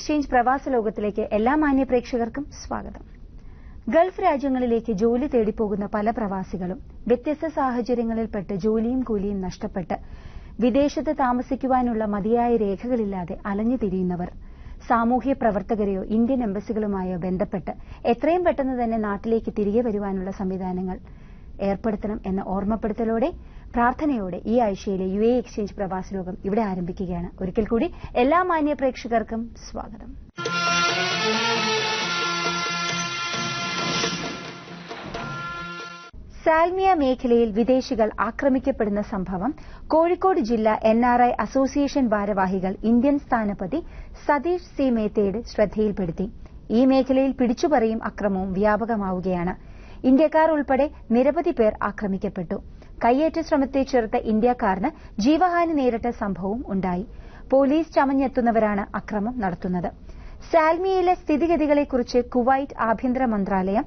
Exchange പ്രവാസ ലോകത്തിലേക്ക് എല്ലാ മാന്യ പ്രേക്ഷകർക്കും സ്വാഗതം. ഗൾഫ് രാജ്യങ്ങളിലേക്ക് ജോലി തേടിപ്പോകുന്ന പല പ്രവാസികളും വ്യത്യസ്ത സാഹചര്യങ്ങളിൽപ്പെട്ട് ജോലിയും കൂലിയും നഷ്ടപ്പെട്ട് വിദേശത്ത് താമസിക്കുവാനുള്ള മതിയായ രേഖകളില്ലാതെ അലഞ്ഞു തിരിയുന്നവർ സാമൂഹ്യ പ്രവർത്തകരെയോ ഇന്ത്യൻ എംബസികളുമായോ ബന്ധപ്പെട്ട് എത്രയും പെട്ടെന്ന് തന്നെ നാട്ടിലേക്ക് തിരികെ വരുവാനുള്ള സംവിധാനങ്ങൾ ഏർപ്പെടുത്തണം എന്ന ഓർമ്മപ്പെടുത്തലോടെ പ്രാർത്ഥനയോടെ ഈ ആഴ്ചയിലെ UAE എക്സ്ചേഞ്ച് പ്രവാസ ലോകം ഇവിടെ ആരംഭിക്കുകയാണ്. ഒരിക്കൽ കൂടി എല്ലാ മാന്യ പ്രേക്ഷകർക്കും സ്വാഗതം. സാൽമിയ മേഖലയിൽ വിദേശികൾ ആക്രമിക്കപ്പെടുന്ന സംഭവം കോഴിക്കോട് ജില്ലാ NRI അസോസിയേഷൻ ഭാരവാഹികൾ ഇന്ത്യൻ സ്ഥാനപതി സതീഷ് സി മേത്തയുടെ ശ്രദ്ധയിൽപ്പെടുത്തി. ഈ മേഖലയിൽ പിടിച്ചുപറിയും അക്രമവും വ്യാപകമാവുകയാണ്. ഇന്ത്യക്കാർ ഉൾപ്പെടെ നിരവധി പേർ ആക്രമിക്കപ്പെട്ടു. കയ്യേറ്റ ശ്രമത്തെ ചെറുത്ത ഇന്ത്യക്കാരന് ജീവഹാനി നേരിട്ട സംഭവവും ഉണ്ടായി. പോലീസ് ചമഞ്ഞെത്തുന്നവരാണ് അക്രമം നടത്തുന്നത്. സാൽമിയയിലെ സ്ഥിതിഗതികളെക്കുറിച്ച് കുവൈറ്റ് ആഭ്യന്തര മന്ത്രാലയം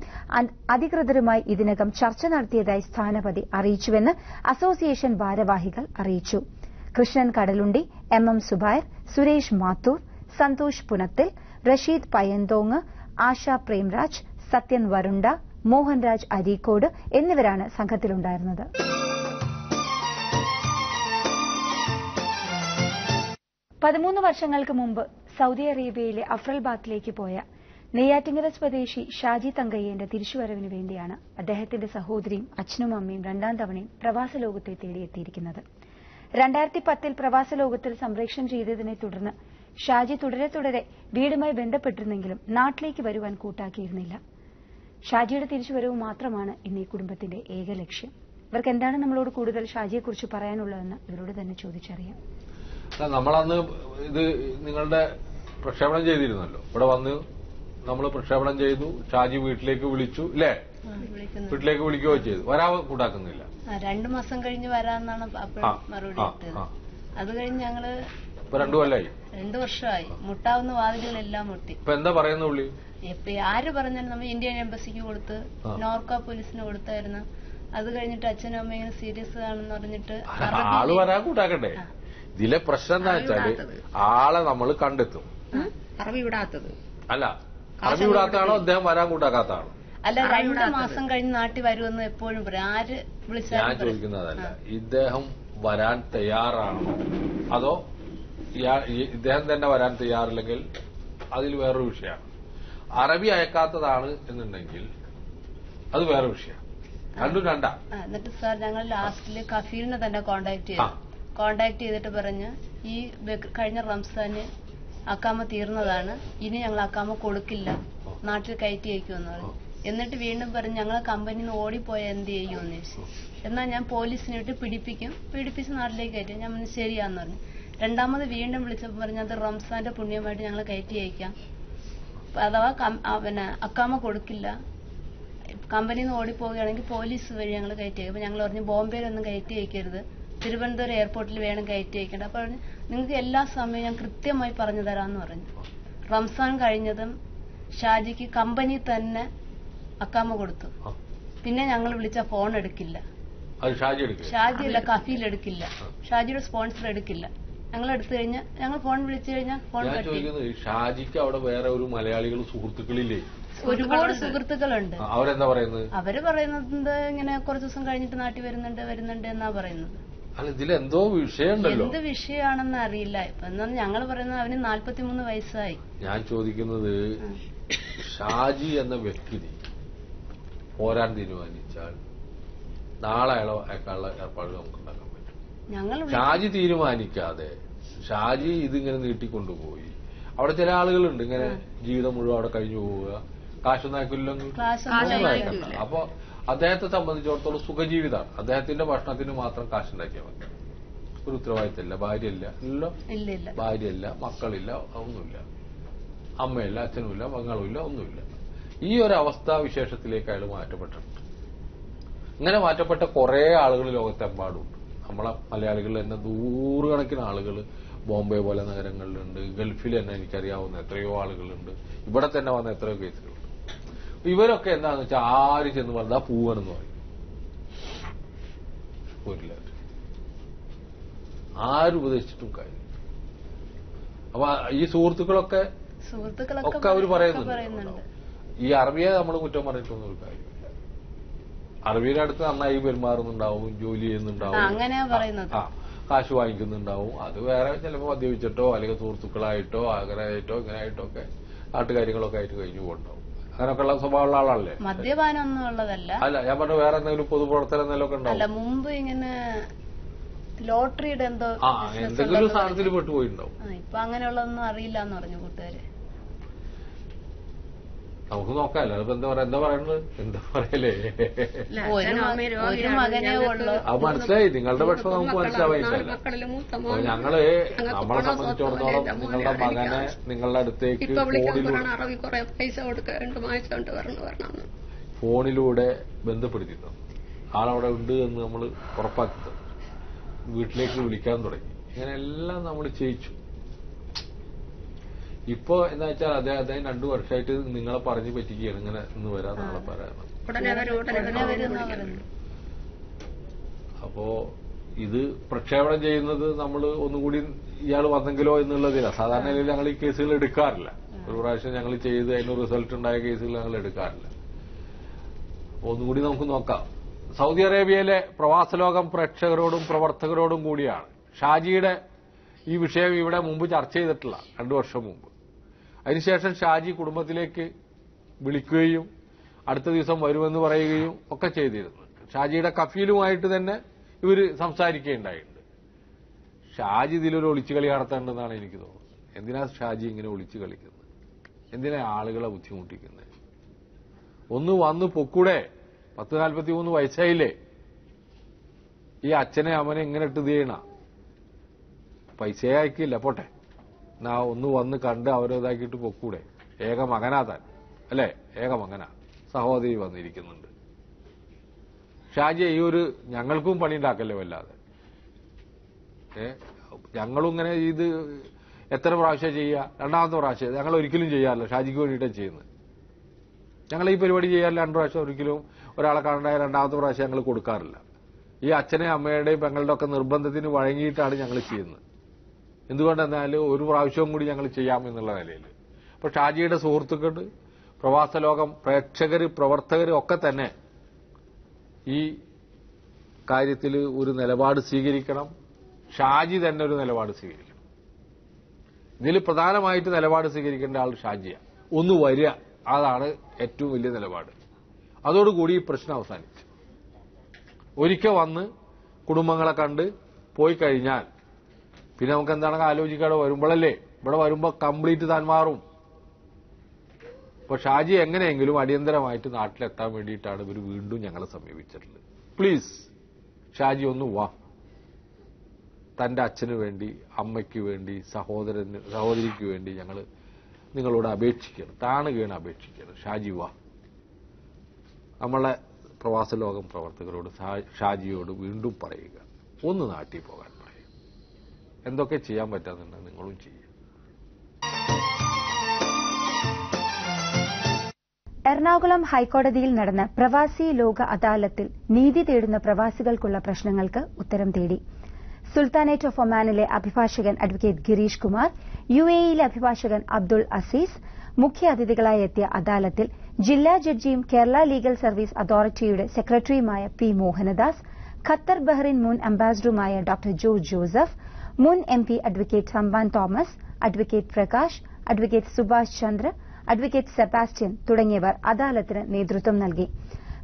അധികൃതരുമായി ഇതിനകം ചർച്ച നടത്തിയതായി സ്ഥാനപതി അറിയിച്ചുവെന്ന് അസോസിയേഷൻ ഭാരവാഹികൾ അറിയിച്ചു. കൃഷ്ണൻ കടലുണ്ടി, MM സുബൈർ, സുരേഷ് മാത്തൂർ, സന്തോഷ് പുനത്തിൽ, റഷീദ് പയന്തോങ്, ആശ പ്രേംരാജ്, സത്യൻ വരുണ്ട, മോഹൻരാജ് അരീക്കോട് എന്നിവരാണ് സംഘത്തിലുണ്ടായിരുന്നത്. പതിമൂന്ന് വർഷങ്ങൾക്ക് മുമ്പ് സൌദി അറേബ്യയിലെ അഫ്രൽബാത്തിലേക്ക് പോയ നെയ്യാറ്റിങ്കര സ്വദേശി ഷാജി തങ്കയ്യന്റെ തിരിച്ചുവരവിന് വേണ്ടിയാണ് അദ്ദേഹത്തിന്റെ സഹോദരിയും അച്ഛനും അമ്മയും രണ്ടാം തവണയും പ്രവാസ ലോകത്തെ തേടിയെത്തിയിരിക്കുന്നത്. 2010 പ്രവാസ ലോകത്തിൽ സംപ്രേഷണം ചെയ്തതിനെ തുടർന്ന് ഷാജി തുടരെ വീടുമായി ബന്ധപ്പെട്ടിരുന്നെങ്കിലും നാട്ടിലേക്ക് വരുവാൻ കൂട്ടാക്കിയിരുന്നില്ല. ഷാജിയുടെ തിരിച്ചുവരവ് മാത്രമാണ് ഇന്ന് ഈ കുടുംബത്തിന്റെ ഏക ലക്ഷ്യം. ഇവർക്ക് എന്താണ് നമ്മളോട് കൂടുതൽ ഷാജിയെക്കുറിച്ച് പറയാനുള്ളതെന്ന് ഇവരോട് തന്നെ ചോദിച്ചറിയാം. നമ്മളന്ന് ഇത് നിങ്ങളുടെ പ്രക്ഷേപണം ചെയ്തിരുന്നല്ലോ. ഇവിടെ വന്ന് നമ്മൾ പ്രക്ഷേപണം ചെയ്തു. ഷാജി വീട്ടിലേക്ക് വിളിച്ചു അല്ലേ? വീട്ടിലേക്ക് വിളിക്കുകയോ ചെയ്തു. വരാൻ കൂട്ടാക്കുന്നില്ല. 2 മാസം കഴിഞ്ഞ് വരാന്നാണ് മറുപടി കിട്ടിയത്. അത് കഴിഞ്ഞ് ഞങ്ങള് ഇപ്പൊ 2 കൊല്ലമായി, 2 വർഷമായി. മുട്ടാവുന്ന വാതിലുകളെല്ലാം മുട്ടി. ഇപ്പൊ എന്താ പറയുന്ന പുള്ളി? ഇപ്പൊ ആര് പറഞ്ഞാലും നമ്മൾ ഇന്ത്യൻ എംബസിക്ക് കൊടുത്ത് നോർക്ക പോലീസിന് കൊടുത്തായിരുന്നു. അത് കഴിഞ്ഞിട്ട് അച്ഛനും അമ്മ ഇങ്ങനെ സീരിയസ് ആണെന്ന് പറഞ്ഞിട്ട് ആള് വരാൻ കൂട്ടാക്കണ്ടേ? ഇതിലെ പ്രശ്നം എന്താ വെച്ചാല് ആളെ നമ്മൾ കണ്ടെത്തും. അറബി വിടാത്തത് അല്ല, അറബി വിടാത്താണോ അദ്ദേഹം വരാൻ കൂട്ടാക്കാത്താണോ? അല്ല, 2 മാസം കഴിഞ്ഞ് നാട്ടിൽ വരുമെന്ന് എപ്പോഴും പറയും. ആര് വിളിച്ചാലും ഞാൻ ചോദിക്കുന്നതല്ല, ഇദ്ദേഹം വരാൻ തയ്യാറാണോ അതോ ഇദ്ദേഹം തന്നെ വരാൻ തയ്യാറില്ലെങ്കിൽ അതിൽ വേറൊരു വിഷയമാണ്. അറബി അയക്കാത്തതാണ് എന്നുണ്ടെങ്കിൽ അത് വേറെ വിഷയം. രണ്ടും രണ്ടാ. എന്നിട്ട് സാർ ഞങ്ങൾ ലാസ്റ്റില് കഫീലിനെ തന്നെ കോണ്ടാക്ട് ചെയ്തിട്ട് പറഞ്ഞ് ഈ കഴിഞ്ഞ റംസാന് അക്കാമ തീർന്നതാണ്, ഇനി ഞങ്ങൾ അക്കാമ കൊടുക്കില്ല, നാട്ടിൽ കയറ്റി അയക്കുമെന്ന് പറഞ്ഞു. എന്നിട്ട് വീണ്ടും പറഞ്ഞ് ഞങ്ങളെ കമ്പനിയിൽ നിന്ന് ഓടിപ്പോയാൽ എന്ത് ചെയ്യുമെന്ന് ചോദിച്ചു. എന്നാൽ ഞാൻ പോലീസിനെ വിട്ട് പീഡിപ്പിച്ച് നാട്ടിലേക്ക് കയറ്റി. ഞാൻ പറഞ്ഞു ശരിയാന്ന് പറഞ്ഞു. രണ്ടാമത് വീണ്ടും വിളിച്ചപ്പോൾ പറഞ്ഞു അത് റംസാന്റെ പുണ്യമായിട്ട് ഞങ്ങൾ കയറ്റി അയക്കാം, അഥവാ അക്കാമ കൊടുക്കില്ല, കമ്പനിയിൽ നിന്ന് ഓടിപ്പോവുകയാണെങ്കിൽ പോലീസ് വഴി ഞങ്ങൾ കയറ്റി അയക്കും. അപ്പൊ ഞങ്ങൾ പറഞ്ഞു ബോംബെയിലൊന്നും കയറ്റി അയക്കരുത്, തിരുവനന്തപുരം എയർപോർട്ടിൽ വേണം കയറ്റി അയക്കേണ്ട. അപ്പൊ നിങ്ങൾക്ക് എല്ലാ സമയവും ഞാൻ കൃത്യമായി പറഞ്ഞു തരാമെന്ന് പറഞ്ഞു. റംസാൻ കഴിഞ്ഞതും ഷാജിക്ക് കമ്പനി തന്നെ അക്കാമ കൊടുത്തു. പിന്നെ ഞങ്ങൾ വിളിച്ച ഫോൺ എടുക്കില്ല, ഷാജിയല്ല കഫീൽ എടുക്കില്ല, ഷാജിയുടെ സ്പോൺസർ എടുക്കില്ല. ഞങ്ങൾ എടുത്തു കഴിഞ്ഞാൽ ഞങ്ങൾ ഫോൺ വിളിച്ചു കഴിഞ്ഞാൽ ഫോൺ ഷാജിക്ക് അവിടെ വേറെ ഒരു മലയാളികൾ സുഹൃത്തുക്കളില്ലേ? ഒരുപാട് സുഹൃത്തുക്കളുണ്ട്. അവരെന്താ പറയുന്നത്? അവര് പറയുന്നത് ഇങ്ങനെ കുറച്ചു ദിവസം കഴിഞ്ഞിട്ട് നാട്ടിൽ വരുന്നുണ്ട് എന്നാ പറയുന്നത്. അല്ല, ഇതിലെന്തോ വിഷയമുണ്ടല്ലോ. എന്ത് വിഷയമാണെന്ന് അറിയില്ല. ഇപ്പൊ എന്നാ ഞങ്ങൾ പറയുന്നത് അവന് 43 വയസ്സായി. ഞാൻ ചോദിക്കുന്നത് ഷാജി എന്ന വ്യക്തി പോരാൻ തീരുമാനിച്ചാൽ നാളെ അയാളുടെ ഏർപ്പാട് നമുക്ക് ഉണ്ടാക്കാൻ പറ്റും. ഷാജി തീരുമാനിക്കാതെ ഷാജി ഇതിങ്ങനെ നീട്ടിക്കൊണ്ടുപോയി അവിടെ ചില ആളുകളുണ്ട് ഇങ്ങനെ ജീവിതം മുഴുവൻ അവിടെ കഴിഞ്ഞു പോവുക, കാശൊന്നും അയക്കില്ലെങ്കിൽ അയക്കണ്ട. അപ്പൊ അദ്ദേഹത്തെ സംബന്ധിച്ചിടത്തോളം സുഖജീവിതമാണ്. അദ്ദേഹത്തിന്റെ ഭക്ഷണത്തിന് മാത്രം കാശുണ്ടാക്കിയാൽ മതി. ഒരു ഉത്തരവാദിത്തമില്ല, ഭാര്യയില്ല, ഇല്ലല്ലോ, ഭാര്യയില്ല, മക്കളില്ല, ഒന്നുമില്ല, അമ്മയില്ല, അച്ഛനുമില്ല, മകളുമില്ല, ഒന്നുമില്ല. ഈ ഒരു അവസ്ഥാവിശേഷത്തിലേക്ക് അയാൾ മാറ്റപ്പെട്ടിട്ടുണ്ട്. ഇങ്ങനെ മാറ്റപ്പെട്ട കുറെ ആളുകൾ ലോകത്തെമ്പാടുണ്ട്. നമ്മളെ മലയാളികൾ തന്നെ നൂറുകണക്കിന് ആളുകൾ ബോംബെ പോലെ നഗരങ്ങളിലുണ്ട്. ഗൾഫിൽ തന്നെ എനിക്കറിയാവുന്ന എത്രയോ ആളുകളുണ്ട്. ഇവിടെ തന്നെ വന്ന എത്രയോ കേസുകളുണ്ട്. ഇവരൊക്കെ എന്താന്ന് വെച്ചാൽ ആര് ചെന്ന് പറഞ്ഞാൽ പൂവനെന്ന് പറയും. പോരില്ല, ആരുപദേശിച്ചിട്ടും കാര്യം. അപ്പൊ ഈ സുഹൃത്തുക്കളൊക്കെ ഒക്കെ അവർ പറയുന്നുണ്ട്. ഈ അറബിയെ നമ്മൾ കുറ്റം പറഞ്ഞിട്ടൊന്നും ഒരു കാര്യമില്ല. അറബിയുടെ അടുത്ത് നന്നായി പെരുമാറുന്നുണ്ടാവും, ജോലി ചെയ്യുന്നുണ്ടാവും, കാശ് വാങ്ങിക്കുന്നുണ്ടാവും. അത് വേറെ ചിലപ്പോൾ മദ്യപിച്ചിട്ടോ അല്ലെങ്കിൽ സുഹൃത്തുക്കളായിട്ടോ അങ്ങനെയായിട്ടോ ഇങ്ങനെയായിട്ടോ ഒക്കെ നാട്ടുകാര്യങ്ങളൊക്കെ ആയിട്ട് കഴിഞ്ഞു പോകുന്നുണ്ടാവും. അങ്ങനെയൊക്കെ ഉള്ള സ്വഭാവമുള്ള ആളല്ലേ? മദ്യപാനൊന്നും ഉള്ളതല്ല. അല്ല, ഞാൻ പറഞ്ഞ വേറെ എന്തെങ്കിലും പൊതുപ്രവർത്തനം എന്തെങ്കിലുമൊക്കെ ഉണ്ടാവും. മുമ്പ് ഇങ്ങനെ ലോട്ടറിയുടെ എന്തെങ്കിലും സാധനത്തിൽ പെട്ടുപോയിട്ടുണ്ടാവും. ഇപ്പൊ അങ്ങനെയുള്ളതൊന്നും അറിയില്ല എന്ന് പറഞ്ഞു കൂട്ടുകാര്. നമുക്ക് നോക്കാമല്ലോ. അതിപ്പോ എന്താ പറയുന്നത്, എന്താ പറയലേ? ഒരു മകനേ ഉള്ളൂ. അത് മനസ്സിലായി, നിങ്ങളുടെ പക്ഷം നമുക്ക് മനസ്സിലാവാനില്ല. ഞങ്ങള് നമ്മളെ സംബന്ധിച്ചിടത്തോളം നിങ്ങളുടെ മകനെ നിങ്ങളുടെ അടുത്തേക്ക് ഫോണിലൂടെ ബന്ധപ്പെടുത്തി തന്നു. ആളവിടെ ഉണ്ട് എന്ന് നമ്മൾ ഉറപ്പാക്കി തന്നു. വീട്ടിലേക്ക് വിളിക്കാൻ തുടങ്ങി. ഇങ്ങനെയെല്ലാം നമ്മൾ ചെയ്യിച്ചു. ഇപ്പൊ എന്താ വെച്ചാൽ അദ്ദേഹം 2 വർഷമായിട്ട് നിങ്ങളെ പറഞ്ഞു പറ്റിക്കുകയാണ്. ഇങ്ങനെ ഇന്ന് വരാം, നാളെ പറയാം. അപ്പോ ഇത് പ്രക്ഷേപണം ചെയ്യുന്നത് നമ്മൾ ഒന്നുകൂടി ഇയാൾ വന്നെങ്കിലോ എന്നുള്ളതില്ല. സാധാരണ ഞങ്ങൾ ഈ കേസുകൾ എടുക്കാറില്ല. ഒരു പ്രാവശ്യം ഞങ്ങൾ ചെയ്ത് അതിന് റിസൾട്ട് ഉണ്ടായ കേസുകൾ ഞങ്ങൾ എടുക്കാറില്ല. ഒന്നുകൂടി നമുക്ക് നോക്കാം. സൗദി അറേബ്യയിലെ പ്രവാസലോകം പ്രേക്ഷകരോടും പ്രവർത്തകരോടും കൂടിയാണ്. ഷാജിയുടെ ഈ വിഷയം ഇവിടെ മുമ്പ് ചർച്ച ചെയ്തിട്ടില്ല, 2 വർഷം മുമ്പ്. അതിനുശേഷം ഷാജി കുടുംബത്തിലേക്ക് വിളിക്കുകയും അടുത്ത ദിവസം വരുമെന്ന് പറയുകയും ഒക്കെ ചെയ്തിരുന്നു. ഷാജിയുടെ കഫീലുമായിട്ട് തന്നെ ഇവർ സംസാരിക്കുകയുണ്ടായിട്ടുണ്ട്. ഷാജി ഇതിലൊരു ഒളിച്ചുകളി നടത്തേണ്ടതെന്നാണ് എനിക്ക് തോന്നുന്നത്. എന്തിനാ ഷാജി ഇങ്ങനെ ഒളിച്ചു കളിക്കുന്നത്? എന്തിനാ ആളുകളെ ബുദ്ധിമുട്ടിക്കുന്നത്? ഒന്ന് വന്ന് പൊക്കൂടെ? 43 വയസ്സായില്ലേ? ഈ അച്ഛനെ അമ്മനെ ഇങ്ങനെ ഇട്ട് ചെയ്യണ? പൈസയെ അയക്കില്ല, പോട്ടെ, ഒന്ന് വന്ന് കണ്ട് അവരതാക്കിയിട്ട് പൊക്കൂടെ? ഏക മകനാ താൻ, അല്ലേ? ഏക മകനാ. സഹോദരി വന്നിരിക്കുന്നുണ്ട്. ഷാജി ഈ ഒരു ഞങ്ങൾക്കും പണി ഉണ്ടാക്കല്ലേ വല്ലാതെ. ഞങ്ങളും ഇങ്ങനെ ഇത് എത്ര പ്രാവശ്യം ചെയ്യുക? 2ാമത്തെ പ്രാവശ്യം. ഞങ്ങൾ ഒരിക്കലും ചെയ്യാറില്ല, ഷാജിക്ക് വേണ്ടിയിട്ടാണ് ചെയ്യുന്നത്. ഞങ്ങൾ ഈ പരിപാടി ചെയ്യാറില്ല. 2 പ്രാവശ്യം ഒരിക്കലും ഒരാളെ കാണണ്ടായ 2ാമത്തെ പ്രാവശ്യം ഞങ്ങൾ കൊടുക്കാറില്ല. ഈ അച്ഛനെ അമ്മയുടെയും പെങ്ങളുടെ ഒക്കെ നിർബന്ധത്തിന് വഴങ്ങിയിട്ടാണ് ഞങ്ങൾ ചെയ്യുന്നത്. എന്തുകൊണ്ടെന്നാൽ ഒരു പ്രാവശ്യവും കൂടി ഞങ്ങൾ ചെയ്യാമെന്നുള്ള നിലയിൽ. അപ്പോൾ ഷാജിയുടെ സുഹൃത്തുക്കൾ, പ്രവാസലോകം പ്രേക്ഷകർ, പ്രവർത്തകർ ഒക്കെ തന്നെ ഈ കാര്യത്തിൽ ഒരു നിലപാട് സ്വീകരിക്കണം. ഷാജി തന്നെ ഒരു നിലപാട് സ്വീകരിക്കണം. ഇതിൽ പ്രധാനമായിട്ട് നിലപാട് സ്വീകരിക്കേണ്ട ആൾ ഷാജിയാണ്. ഒന്ന് വരിക, അതാണ് ഏറ്റവും വലിയ നിലപാട്. അതോടുകൂടി ഈ പ്രശ്നം അവസാനിച്ചു. ഒരിക്കൽ വന്ന് കുടുംബങ്ങളെ കണ്ട് പോയി കഴിഞ്ഞാൽ പിന്നെ നമുക്ക് എന്താണെങ്കിൽ ആലോചിക്കാതെ വരുമ്പോഴല്ലേ? ഇവിടെ വരുമ്പോൾ കംപ്ലീറ്റ് താൻ മാറും. അപ്പൊ ഷാജി എങ്ങനെയെങ്കിലും അടിയന്തരമായിട്ട് നാട്ടിലെത്താൻ വേണ്ടിയിട്ടാണ് ഇവർ വീണ്ടും ഞങ്ങളെ സമീപിച്ചിട്ടുള്ളത്. പ്ലീസ് ഷാജി ഒന്ന് വാ. തന്റെ അച്ഛന് വേണ്ടി, അമ്മയ്ക്ക് വേണ്ടി, സഹോദരിക്ക് വേണ്ടി ഞങ്ങൾ നിങ്ങളോട് അപേക്ഷിക്കണം, താണുകയാണ് അപേക്ഷിക്കണം. ഷാജി വാ. നമ്മളെ പ്രവാസലോകം പ്രവർത്തകരോട് ഷാജിയോട് വീണ്ടും പറയുക, ഒന്ന് നാട്ടിൽ പോകാൻ പറയുക. എന്തൊക്കെ ചെയ്യാൻ പറ്റാന്നുണ്ട് നിങ്ങളും ചെയ്യുക. എറണാകുളം ഹൈക്കോടതിയിൽ നടന്ന പ്രവാസി ലോക അദാലത്തിൽ നീതി തേടുന്ന പ്രവാസികൾക്കുള്ള പ്രശ്നങ്ങൾക്ക് ഉത്തരം തേടി. സുൽത്താനേറ്റ് ഓഫ് ഒമാനിലെ അഭിഭാഷകൻ അഡ്വക്കേറ്റ് ഗിരീഷ് കുമാർ, UAE-യിലെ അഭിഭാഷകൻ അബ്ദുൾ അസീസ് മുഖ്യ അതിഥികളായി എത്തിയ അദാലത്തിൽ ജില്ലാ ജഡ്ജിയും കേരള ലീഗൽ സർവീസ് അതോറിറ്റിയുടെ സെക്രട്ടറിയുമായ P. മോഹനദാസ്, ഖത്തർ ബഹ്റിൻ മുൻ അംബാസിഡറുമായ ഡോക്ടർ ജോർജ് ജോസഫ്, മുൻ MP അഡ്വക്കേറ്റ് സംവാൻ Thomas, advocate Prakash, advocate Subhash Chandra, advocate Sebastian തുടങ്ങിയവർ അദാലത്തിന് നേതൃത്വം നൽകി.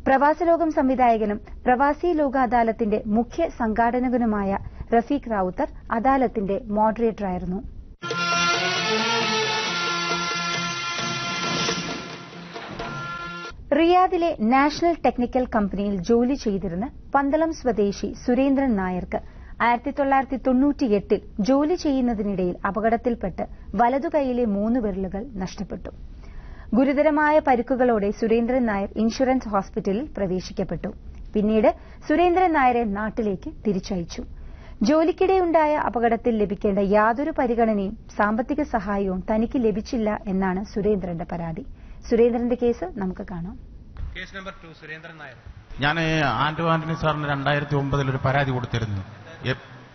പ്രവാസലോകം സംവിധായകനും പ്രവാസി ലോക അദാലത്തിന്റെ മുഖ്യ സംഘാടകനുമായ റഫീഖ് റാവുത്തർ അദാലത്തിന്റെ മോഡറേറ്ററായിരുന്നു. റിയാദിലെ നാഷണൽ ടെക്നിക്കൽ കമ്പനിയിൽ ജോലി ചെയ്തിരുന്ന പന്തളം സ്വദേശി സുരേന്ദ്രൻ നായർക്ക് 1998 ജോലി ചെയ്യുന്നതിനിടയിൽ അപകടത്തിൽപ്പെട്ട് വലതുകൈയിലെ 3 വിരലുകൾ നഷ്ടപ്പെട്ടു. ഗുരുതരമായ പരിക്കുകളോടെ സുരേന്ദ്രൻ നായർ ഇൻഷുറൻസ് ഹോസ്പിറ്റലിൽ പ്രവേശിക്കപ്പെട്ടു. പിന്നീട് സുരേന്ദ്രൻ നായരെ നാട്ടിലേക്ക് തിരിച്ചയച്ചു. ജോലിക്കിടെയുണ്ടായ അപകടത്തിൽ ലഭിക്കേണ്ട യാതൊരു പരിഗണനയും സാമ്പത്തിക സഹായവും തനിക്ക് ലഭിച്ചില്ല എന്നാണ് സുരേന്ദ്രന്റെ പരാതി. സുരേന്ദ്രന്റെ കേസ് നമുക്ക് കാണാം. Case number 2 Surendran Nair. ഞാൻ ആന്റണി സാറിന് 2009 ഒരു പരാതി കൊടുത്തിരുന്നു.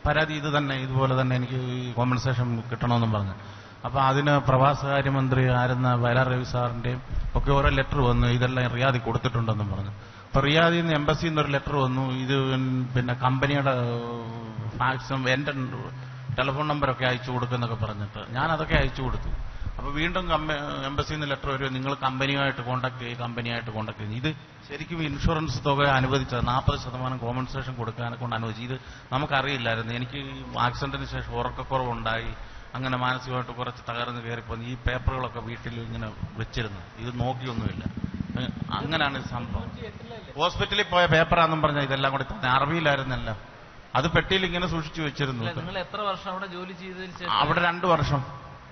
പരാതി ഇതുപോലെ തന്നെ എനിക്ക് കോമ്പൻസേഷൻ കിട്ടണമെന്നും പറഞ്ഞു. അപ്പൊ അതിന് പ്രവാസകാര്യമന്ത്രി ആയിരുന്ന വയലാർ രവി സാറിന്റെയും ഒക്കെ ഓരോ ലെറ്റർ വന്നു, ഇതെല്ലാം റിയാദിൽ കൊടുത്തിട്ടുണ്ടെന്നും പറഞ്ഞു. അപ്പൊ റിയാദിൽ നിന്ന് എംബസിയിൽ നിന്ന് ഒരു ലെറ്റർ വന്നു, ഇത് പിന്നെ കമ്പനിയുടെ ഫാക്സും എന്റെ ടെലിഫോൺ നമ്പറൊക്കെ അയച്ചു കൊടുക്കുന്നൊക്കെ പറഞ്ഞിട്ട് ഞാൻ അതൊക്കെ അയച്ചു കൊടുത്തു. അപ്പൊ വീണ്ടും എംബസിയിൽ നിന്ന് ലെറ്റർ വരുമോ, നിങ്ങൾ കമ്പനിയുമായിട്ട് കോൺടാക്ട് ചെയ്യും. ഇത് ശരിക്കും ഇൻഷുറൻസ് തുക അനുവദിച്ചത് 40% കോമ്പൻസേഷൻ കൊടുക്കാനെ കൊണ്ട് അനുവദിച്ചു. ഇത് നമുക്കറിയില്ലായിരുന്നു. എനിക്ക് ആക്സിഡന്റിന് ശേഷം ഉറക്കക്കുറവുണ്ടായി, അങ്ങനെ മാനസികമായിട്ട് കുറച്ച് തകർന്ന് കയറിപ്പോയി. ഈ പേപ്പറുകളൊക്കെ വീട്ടിൽ ഇങ്ങനെ വെച്ചിരുന്നു, ഇത് നോക്കിയൊന്നുമില്ല. അങ്ങനെയാണ് ഇത് സംഭവം. ഹോസ്പിറ്റലിൽ പോയ പേപ്പറാണെന്നും പറഞ്ഞാൽ ഇതെല്ലാം കൂടി തന്നെ അറിവിയിലായിരുന്നല്ല, അത് പെട്ടിയിൽ ഇങ്ങനെ സൂക്ഷിച്ചു വെച്ചിരുന്നു. നിങ്ങൾ എത്ര വർഷം അവിടെ ജോലി ചെയ്തതിന് ശേഷം? അവിടെ 2 വർഷം.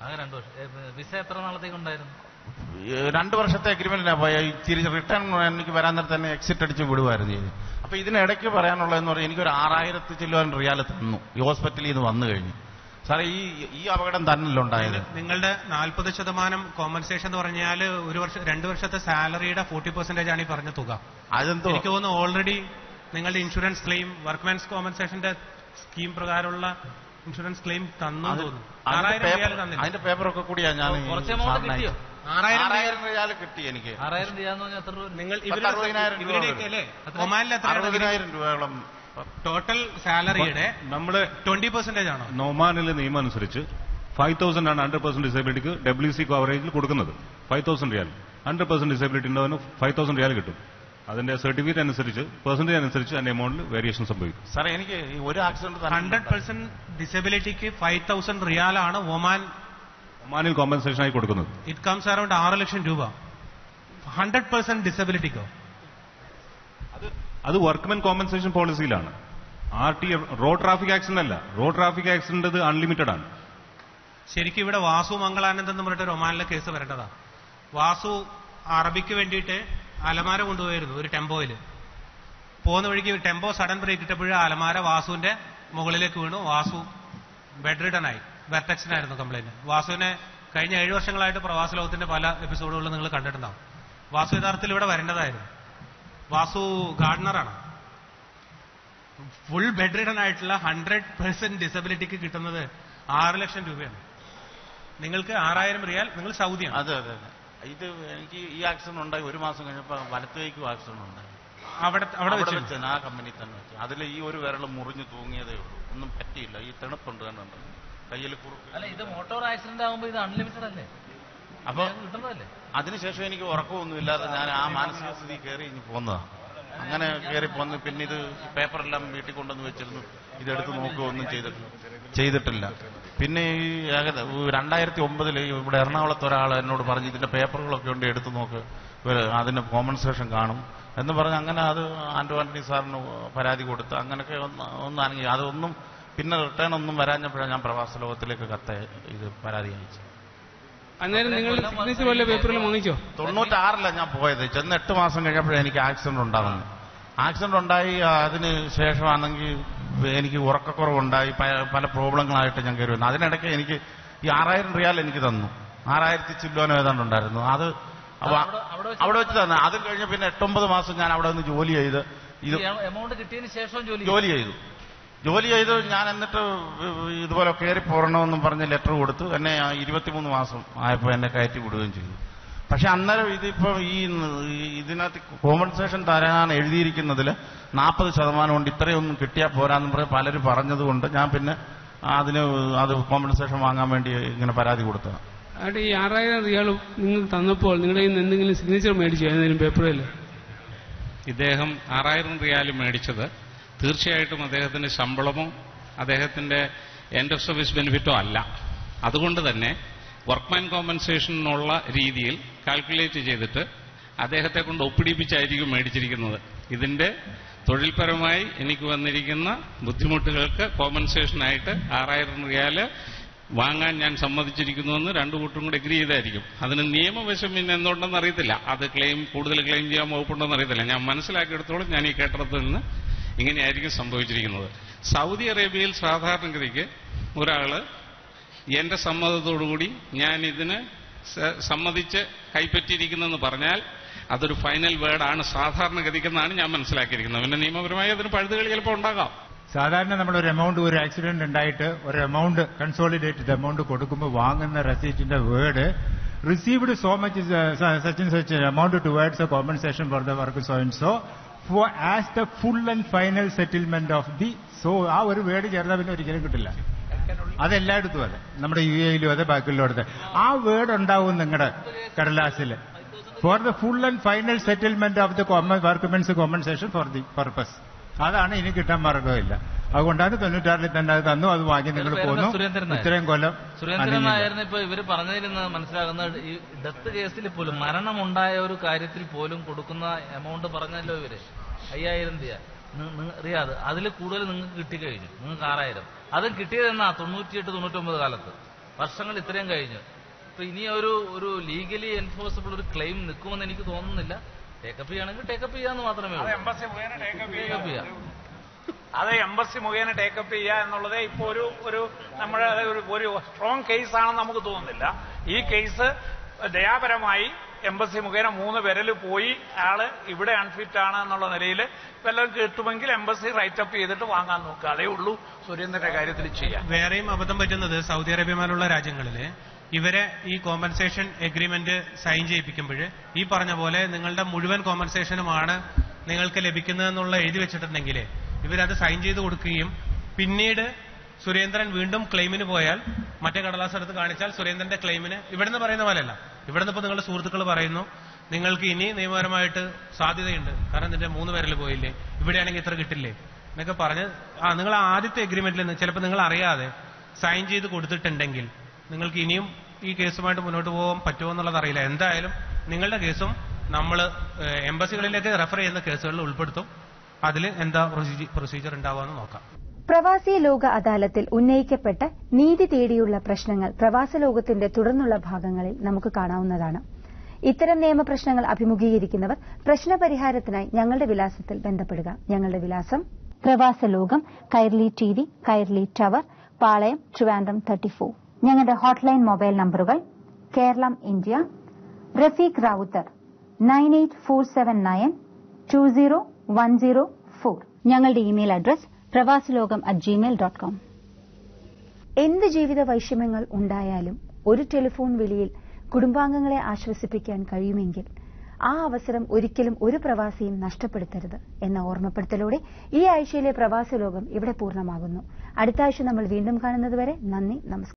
2 വർഷം. വിസ എത്ര നാളത്തേക്ക് ഉണ്ടായിരുന്നു? 2 വർഷത്തെ അഗ്രിമെന്റിനാ പോയ. തിരിച്ച് റിട്ടേൺ എനിക്ക് വരാൻ നേരത്തെ തന്നെ എക്സിറ്റ് അടിച്ച് വിടുമായിരുന്നു ഇത്. അപ്പൊ ഇതിനിടയ്ക്ക് പറയാനുള്ളതെന്ന് പറഞ്ഞാൽ എനിക്കൊരു 6000 ചില്ലുവാൻ റിയാൽ തന്നു ഈ ഹോസ്പിറ്റലിൽ നിന്ന് വന്നു കഴിഞ്ഞു. സാറേ ഈ അപകടം തന്നെയല്ലോ ഉണ്ടായത്. നിങ്ങളുടെ 40% കോമ്പൻസേഷൻ എന്ന് പറഞ്ഞാൽ 2 വർഷത്തെ സാലറിയുടെ 40% ആണ് ഈ പറഞ്ഞ തുക. അതെന്തോ എനിക്ക് തോന്നുന്നു ഓൾറെഡി നിങ്ങളുടെ ഇൻഷുറൻസ് ക്ലെയിം വർക്ക്മാൻസ് കോമ്പൻസേഷന്റെ സ്കീം പ്രകാരമുള്ള ഇൻഷുറൻസ് ക്ലെയിം തന്നു തോന്നുന്നു. 6000 റിയാൽ തന്നില്ല. അതിന്റെ പേപ്പറൊക്കെ കൂടിയാ ഞാൻ 6000 റിയാൽ കിട്ടി എനിക്ക്. 6000 രൂപ എന്ന് പറഞ്ഞാൽ എത്ര രൂപ? നിങ്ങൾ ഇവരുടെയൊക്കെ അല്ലേ ഒമാനിൽ എത്ര 60,000 രൂപയോളം ടോട്ടൽ സാലറിയുടെ നമ്മള് 20% ആണോ? ഒമാനിലെ നിയമം അനുസരിച്ച് 5,000 ആണ് 100% ഡിസേബിലിറ്റിക്ക് WC കവറേജിൽ കൊടുക്കുന്നത്. 5,000 റിയാൽ 100% ഡിസേബിലിറ്റി ഉണ്ടവന് 5,000 റിയാൽ കിട്ടും. അതിന്റെ സർട്ടിഫിക്കറ്റ് അനുസരിച്ച് പെർസെന്റേജ് അനുസരിച്ച് അതിന്റെ എമൗണ്ടിൽ വേരിയേഷൻ സംഭവിക്കും. സാറേ എനിക്ക് ഒരു ആക്സിഡന്റ് 100% ഡിസബിലിറ്റിക്ക് 5,000 റിയാലാണ് ഒമാനിൽ കോമ്പൻസേഷൻ ആയി കൊടുക്കുന്നത്. ഇറ്റ് കംസ് അറൌണ്ട് 6 ലക്ഷം രൂപ. 100% ഡിസബിലിറ്റിക്കോ? അത് വർക്ക്മെൻ കോമ്പൻസേഷൻ പോളിസിയിലാണ്. റോഡ് ട്രാഫിക് ആക്സിഡന്റ് അല്ല. റോഡ് ട്രാഫിക് ആക്സിഡന്റ് ഇത് അൺലിമിറ്റഡ് ആണ്. ശരിക്കും ഇവിടെ വാസു മംഗളാനന്ദ് എന്ന് പറഞ്ഞിട്ട് ഒരു ഒമാനിലെ കേസ് വരേണ്ടതാ. വാസു അറബിക്ക് വേണ്ടിയിട്ട് അലമാര കൊണ്ടുപോയിരുന്നു ഒരു ടെമ്പോയില്. പോകുന്ന വഴിക്ക് ടെമ്പോ സഡൻ ബ്രേക്ക് ഇട്ടപ്പോഴും അലമാര വാസുവിന്റെ മുകളിലേക്ക് വീണു. വാസു ബെഡ് റിഡനായി. വെർട്ടക്സിനായിരുന്നു കംപ്ലൈന്റ്. വാസുവിനെ കഴിഞ്ഞ 7 വർഷങ്ങളായിട്ട് പ്രവാസ ലോകത്തിന്റെ പല എപ്പിസോഡുകളിലും നിങ്ങൾ കണ്ടിട്ടുണ്ടാവും. വാസു യഥാർത്ഥത്തിൽ ഇവിടെ വരേണ്ടതായിരുന്നു. വാസു ഗാർഡനറാണ്. ഫുൾ ബെഡ് റിഡൻ ആയിട്ടുള്ള 100% ഡിസബിലിറ്റിക്ക് കിട്ടുന്നത് 6 ലക്ഷം രൂപയാണ്. നിങ്ങൾക്ക് 6000 റിയാൽ. നിങ്ങൾ സൗദിയാണ്. അതെ അതെ അതെ. ഇത് എനിക്ക് ഈ ആക്സിഡന്റ് ഉണ്ടായി 1 മാസം കഴിഞ്ഞപ്പോൾ വലത്തേക്കും ആക്സിഡന്റ് ഉണ്ടായി. അവിടെ വെച്ച് ആ കമ്പനി തന്നെ വെച്ചു. അതിൽ ഈ ഒരു വിരൽ മുറിഞ്ഞു തൂങ്ങിയതേ ഉള്ളൂ, ഒന്നും പറ്റിയില്ല. ഈ തെണുപ്പുണ്ട് കണ്ടുണ്ട് കയ്യിൽ കുറുക്ക്. അല്ല, ഇത് മോട്ടോർ ആക്സിഡന്റ് ആകുമ്പോൾ ഇത് അൺലിമിറ്റഡ് അല്ലേ? അപ്പൊ കിട്ടുന്നതല്ലേ? അതിനുശേഷം എനിക്ക് ഉറക്കമൊന്നുമില്ലാതെ ഞാൻ ആ മാനസിക സ്ഥിതി കയറി ഇനി പോന്നതാണ്. അങ്ങനെ കയറി പോന്ന് പിന്നെ ഇത് പേപ്പറെല്ലാം വീട്ടിൽ കൊണ്ടുവന്ന് വെച്ചിരുന്നു. ഇതെടുത്ത് നോക്കുകയൊന്നും ചെയ്തിട്ടില്ല. പിന്നെ ഈ 2009 ഇവിടെ എറണാകുളത്ത് ഒരാൾ എന്നോട് പറഞ്ഞു ഇതിന്റെ പേപ്പറുകളൊക്കെ ഉണ്ട്, എടുത്തു നോക്ക്, അതിന് കോമ്പൻസേഷൻ കാണും എന്ന് പറഞ്ഞ് അങ്ങനെ അത് ആന്റണി സാറിന് പരാതി കൊടുത്ത് അങ്ങനെയൊക്കെ ഒന്നാണെങ്കിൽ അതൊന്നും പിന്നെ റിട്ടേൺ ഒന്നും വരാഞ്ഞപ്പോഴാണ് ഞാൻ പ്രവാസ ലോകത്തിലേക്ക് ഇത് പരാതി അയച്ചു. അന്നേരം നിങ്ങൾ സിഗ്നേച്ചർ വല്ല പേപ്പറിൽ വാങ്ങിച്ചോ? 96 ഞാൻ പോയത്. ചെന്ന് 8 മാസം കഴിഞ്ഞപ്പോഴേ എനിക്ക് ആക്സിഡന്റ് ഉണ്ടാകുന്നു. ആക്സിഡന്റ് ഉണ്ടായി അതിന് ശേഷമാണെങ്കിൽ എനിക്ക് ഉറക്കക്കുറവുണ്ടായി, പല പ്രോബ്ലങ്ങളായിട്ട് ഞാൻ കയറി വന്നു. അതിനിടയ്ക്ക് എനിക്ക് ഈ 6000 റിയാൽ എനിക്ക് തന്നു. 6000 ചില്ലോനോ ഏതാണ്ട് ഉണ്ടായിരുന്നു. അത് അവിടെ വെച്ച് തന്നെ. അത് കഴിഞ്ഞ് പിന്നെ 8-9 മാസം ഞാൻ അവിടെ നിന്ന് ജോലി ചെയ്ത് ഇത് എമൗണ്ട് കിട്ടിയതിന് ശേഷം ജോലി ചെയ്തു. ഞാൻ എന്നിട്ട് ഇതുപോലെ കയറി പോരണമെന്നും പറഞ്ഞ് ലെറ്റർ കൊടുത്തു. എന്നെ 23 മാസം ആയപ്പോൾ എന്നെ കയറ്റി വിടുകയും ചെയ്തു. പക്ഷെ അന്നേരം ഇതിപ്പോ ഇതിനകത്ത് കോമ്പൻസേഷൻ തരാൻ എഴുതിയിരിക്കുന്നതിൽ 40% കൊണ്ട് ഇത്രയൊന്നും കിട്ടിയാൽ പോരാന്ന് പറഞ്ഞ് പലരും പറഞ്ഞതുകൊണ്ട് ഞാൻ പിന്നെ അത് കോമ്പൻസേഷൻ വാങ്ങാൻ വേണ്ടി ഇങ്ങനെ പരാതി കൊടുത്തതാണ്. അവിടെ ഈ 6000 റിയാൽ നിങ്ങൾ തന്നപ്പോൾ നിങ്ങളുടെ കയ്യിൽ നിന്ന് എന്തെങ്കിലും സിഗ്നേച്ചർ മേടിച്ചോ? ഏതെങ്കിലും പേപ്പറിൽ? ഇദ്ദേഹം 6000 റിയാൽ മേടിച്ചത് തീർച്ചയായിട്ടും അദ്ദേഹത്തിന്റെ ശമ്പളമോ അദ്ദേഹത്തിന്റെ എൻഡ് ഓഫ് സർവീസ് ബെനിഫിറ്റോ അല്ല. അതുകൊണ്ട് തന്നെ വർക്ക്മാൻ കോമ്പൻസേഷനുള്ള രീതിയിൽ കാൽക്കുലേറ്റ് ചെയ്തിട്ട് അദ്ദേഹത്തെ കൊണ്ട് ഒപ്പിടിപ്പിച്ചായിരിക്കും മേടിച്ചിരിക്കുന്നത്. ഇതിന്റെ തൊഴിൽപരമായി എനിക്ക് വന്നിരിക്കുന്ന ബുദ്ധിമുട്ടുകൾക്ക് കോമ്പൻസേഷനായിട്ട് 6000 റിയാൽ വാങ്ങാൻ ഞാൻ സമ്മതിച്ചിരിക്കുന്നുവെന്ന് 2 കൂട്ടരും കൂടെ എഗ്രി ചെയ്തായിരിക്കും. അതിന് നിയമവശം പിന്നെ എന്തുകൊണ്ടെന്ന് അറിയത്തില്ല. അത് കൂടുതൽ ക്ലെയിം ചെയ്യാൻ വകുപ്പുണ്ടെന്ന് അറിയത്തില്ല. ഞാൻ മനസ്സിലാക്കിയെടുത്തോളം ഞാൻ ഈ കേട്ടിടത്തിൽ നിന്ന് ഇങ്ങനെയായിരിക്കും സംഭവിച്ചിരിക്കുന്നത്. സൗദി അറേബ്യയിൽ സാധാരണഗതിക്ക് ഒരാള് എന്റെ സമ്മതത്തോടുകൂടി ഞാൻ ഇതിന് സമ്മതിച്ച് കൈപ്പറ്റിയിരിക്കുന്നെന്ന് പറഞ്ഞാൽ അതൊരു ഫൈനൽ വേർഡാണ് സാധാരണഗതിക്കെന്നാണ് ഞാൻ മനസ്സിലാക്കിയിരിക്കുന്നത്. പിന്നെ നിയമപരമായി അതിന് പഴുതുകൾ ചിലപ്പോൾ ഉണ്ടാകാം. സാധാരണ നമ്മളൊരു എമൗണ്ട്, ഒരു ആക്സിഡന്റ് ഉണ്ടായിട്ട് ഒരു എമൗണ്ട്, കൺസോളിഡേറ്റഡ് എമൗണ്ട് കൊടുക്കുമ്പോൾ വാങ്ങുന്ന റെസീറ്റിന്റെ word received so much such and such amount towards a compensation for the work so and so for as the full and final settlement of the so ആ ഒരു word ചേർന്നാൽ പിന്നെ ഒരിക്കലും കിട്ടില്ല. അതെല്ലായിടത്തും അതെ, നമ്മുടെ UAE-ലും അതെ, ബാക്കിയുള്ളവരുടെ ആ വേർഡ് ഉണ്ടാവും നിങ്ങളുടെ കടലാസിൽ. For the full and final settlement of the workmen's compensation for the purpose. അതാണ് ഇനി കിട്ടാൻ മാർഗമില്ല. അതുകൊണ്ടാണ് 96-ൽ തന്നെ അത് തന്നു, അത് വാങ്ങി നിങ്ങൾ പോന്നു. ഇത്രയും കൊല്ലം സുരേന്ദ്രൻ നായരിന് ഇപ്പൊ ഇവര് പറഞ്ഞതിൽ നിന്ന് മനസ്സിലാകുന്ന ഈ ഡെത്ത് കേസിൽ പോലും മരണമുണ്ടായ ഒരു കാര്യത്തിൽ പോലും കൊടുക്കുന്ന എമൗണ്ട് പറഞ്ഞല്ലോ ഇവര് 5000 റിയാദ്. അതിൽ കൂടുതൽ നിങ്ങൾക്ക് കിട്ടിക്കഴിഞ്ഞു, നിങ്ങൾക്ക് 6000. അതും കിട്ടിയതെന്നാ 98-99 കാലത്ത്, വർഷങ്ങൾ ഇത്രയും കഴിഞ്ഞു. ഇപ്പൊ ഇനി ഒരു ലീഗലി എൻഫോഴ്സിബിൾ ഒരു ക്ലെയിം നിൽക്കുമെന്ന് എനിക്ക് തോന്നുന്നില്ല. ടേക്കപ്പ് ചെയ്യുകയാണെങ്കിൽ ടേക്കപ്പ് ചെയ്യാന്ന് മാത്രമേ ഉള്ളൂ. ടേക്കപ്പ് ചെയ്യാം, അത് എംബസി മുഖേന ടേക്കപ്പ് ചെയ്യുക എന്നുള്ളത് ഇപ്പോൾ ഒരു നമ്മുടെ ഒരു സ്ട്രോങ് കേസാണെന്ന് നമുക്ക് തോന്നുന്നില്ല. ഈ കേസ് ദയാപരമായി എംബസി മുഖേന 3 പേരിൽ പോയി ആള് ഇവിടെ അൺഫിറ്റ് ആണ് എന്നുള്ള നിലയിൽ വല്ലതും കിട്ടുമെങ്കിൽ എംബസി റൈറ്റപ്പ് ചെയ്തിട്ട് വാങ്ങാൻ നോക്കുക. അതേ ഉള്ളൂ സുരേന്ദ്രന്റെ കാര്യത്തിൽ ചെയ്യാം. വേറെയും അബദ്ധം പറ്റുന്നത് സൗദി അറേബ്യ പോലുള്ള രാജ്യങ്ങളില് ഇവരെ ഈ കോമ്പൻസേഷൻ എഗ്രിമെന്റ് സൈൻ ചെയ്യിപ്പിക്കുമ്പോൾ ഈ പറഞ്ഞ പോലെ നിങ്ങളുടെ മുഴുവൻ കോമ്പൻസേഷനുമാണ് നിങ്ങൾക്ക് ലഭിക്കുന്നതെന്നുള്ള എഴുതി വെച്ചിട്ടുണ്ടെങ്കിൽ ഇവരത് സൈൻ ചെയ്ത് കൊടുക്കുകയും പിന്നീട് സുരേന്ദ്രൻ വീണ്ടും ക്ലെയിമിന് പോയാൽ മറ്റേ കടലാസ് എടുത്ത് കാണിച്ചാൽ സുരേന്ദ്രന്റെ ക്ലെയിമിന് ഇവിടുന്ന് പറയുന്ന പോലെയല്ല. ഇവിടുന്ന് ഇപ്പൊ നിങ്ങളുടെ സുഹൃത്തുക്കൾ പറയുന്നു നിങ്ങൾക്ക് ഇനി നിയമപരമായിട്ട് സാധ്യതയുണ്ട്, കാരണം നിന്റെ 3 പേരിൽ പോയില്ലേ, ഇവിടെയാണെങ്കിൽ ഇത്ര കിട്ടില്ലേ എന്നൊക്കെ പറഞ്ഞ് നിങ്ങൾ ആദ്യത്തെ എഗ്രിമെന്റിൽ നിന്ന് ചിലപ്പോൾ നിങ്ങൾ അറിയാതെ സൈൻ ചെയ്ത് കൊടുത്തിട്ടുണ്ടെങ്കിൽ നിങ്ങൾക്ക് ഇനിയും ഈ കേസുമായിട്ട് മുന്നോട്ട് പോകാൻ പറ്റുമോ എന്നുള്ളത് അറിയില്ല. എന്തായാലും നിങ്ങളുടെ കേസും നമ്മൾ എംബസികളിലേക്ക് റെഫർ ചെയ്യുന്ന കേസുകളിൽ ഉൾപ്പെടുത്തും. അതിൽ എന്താ പ്രൊസീജിയർ ഉണ്ടാവുകയെന്ന് നോക്കാം. പ്രവാസി ലോക അദാലത്തിൽ ഉന്നയിക്കപ്പെട്ട നീതി തേടിയുള്ള പ്രശ്നങ്ങൾ പ്രവാസ ലോകത്തിന്റെ തുടർന്നുള്ള ഭാഗങ്ങളിൽ നമുക്ക് കാണാവുന്നതാണ്. ഇത്തരം നിയമപ്രശ്നങ്ങൾ അഭിമുഖീകരിക്കുന്നവർ പ്രശ്നപരിഹാരത്തിനായി ഞങ്ങളുടെ വിലാസത്തിൽ ബന്ധപ്പെടുക. ഞങ്ങളുടെ വിലാസം പ്രവാസ ലോകം, കൈർലി TV, കൈർലി ടവർ, പാളയം, ട്രിവാൻഡ്രം 34. ഞങ്ങളുടെ ഹോട്ട്ലൈൻ മൊബൈൽ നമ്പറുകൾ കേരളം ഇന്ത്യ, റഫീഖ് റാവുത്തർ 9847920104. ഞങ്ങളുടെ ഇമെയിൽ അഡ്രസ് pravasaloகம்@gmail.com. എന്ത് ജീവിത വൈഷമ്യങ്ങൾ ഉണ്ടായാലും ഒരു ടെലിഫോൺ വിളിയിൽ കുടുംബാംഗങ്ങളെ ആശ്വസിപ്പിക്കാൻ കഴിയുമെങ്കിൽ ആ അവസരം ഒരിക്കലും ഒരു പ്രവാസിയും നഷ്ടപ്പെടുത്തരുത് എന്ന ഓർമ്മപ്പെടുത്തലോടെ ഈ ആഴ്ചയിലെ പ്രവാസ ലോകം ഇവിടെ പൂർണ്ണമാകുന്നു. അടുത്ത ആഴ്ച നമ്മൾ വീണ്ടും കാണുന്നതുവരെ നന്ദി, നമസ്കാരം.